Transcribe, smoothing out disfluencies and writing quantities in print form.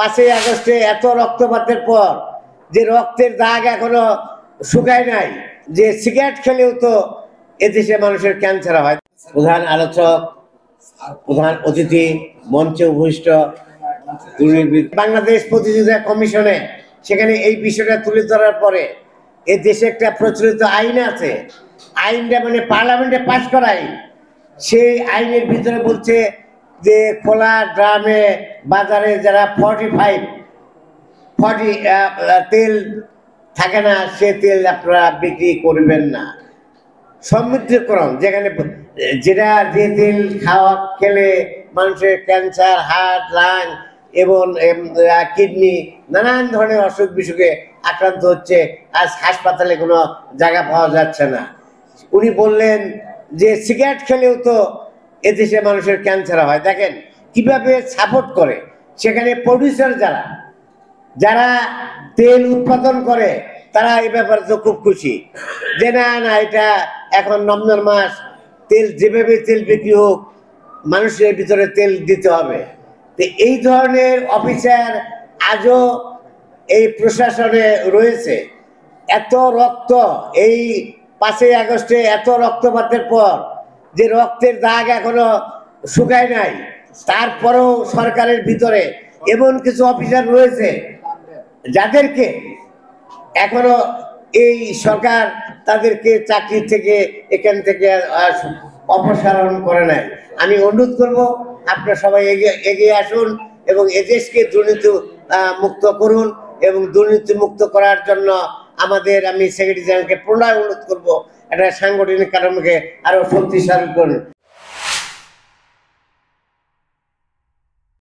5ই আগস্টে এত রক্তপাতের পর যে রক্তের দাগ এখনো শুকায় নাই, যে সিগারেট খেলেও তো এদেশে মানুষের ক্যান্সার হয়। প্রধান আলোচক, প্রধান অতিথি, মঞ্চে উপবিষ্ট বাংলাদেশ প্রতিযোগিতা কমিশনে সেখানে এই বিষয়টা তুলে ধরার পরে এ দেশে একটা প্রচলিত আইন আছে, আইনটা মানে পার্লামেন্টে পাশ করা আইন। সেই আইনের ভিতরে বলছে যে খোলা ড্রামে বাজারে যারা 40 তেল থাকে না, সে তেল আপনারা বিক্রি করবেন না। সমৃদ্ধকরণ, যেখানে যে তেল খেলে মানুষের ক্যান্সার, হার্ট, লাং এবং কিডনি নানান ধরনের অসুখ বিসুখে আক্রান্ত হচ্ছে, আজ হাসপাতালে কোনো জায়গা পাওয়া যাচ্ছে না। উনি বললেন যে সিগারেট খেলেও তো এদেশে মানুষের ক্যান্সার হয়। দেখেন কিভাবে সাপোর্ট করে, সেখানে প্রডিউসার যারা তেল উৎপাদন করে তারা এই ব্যাপারে তো খুব খুশি যে না না, এটা এখন রমজান মাস, তেল যেভাবে তেল বিক্রি হোক মানুষের ভিতরে তেল দিতে হবে। তো এই ধরনের অফিসার আজও এই প্রশাসনে রয়েছে। এত রক্ত, এই 5ই আগস্টে এত রক্তপাতের পর যে রক্তের দাগ এখনো শুকায় নাই, তারপরেও সরকারের ভিতরে এমন কিছু অফিসার রয়েছে যাদেরকে এখনো এই সরকার তাদেরকে চাকরি থেকে এখান থেকে অপসারণ করে নাই। আমি অনুরোধ করব আপনারা সবাই এগিয়ে আসুন এবং এদেশকে দুর্নীতি মুক্ত করুন, এবং দুর্নীতি মুক্ত করার জন্য আমি সেক্রেটারি জেনারেলকে পুনরায় অনুরোধ করব একটা সাংগঠনিক কাঠামোকে আরো শক্তিশালী করুন।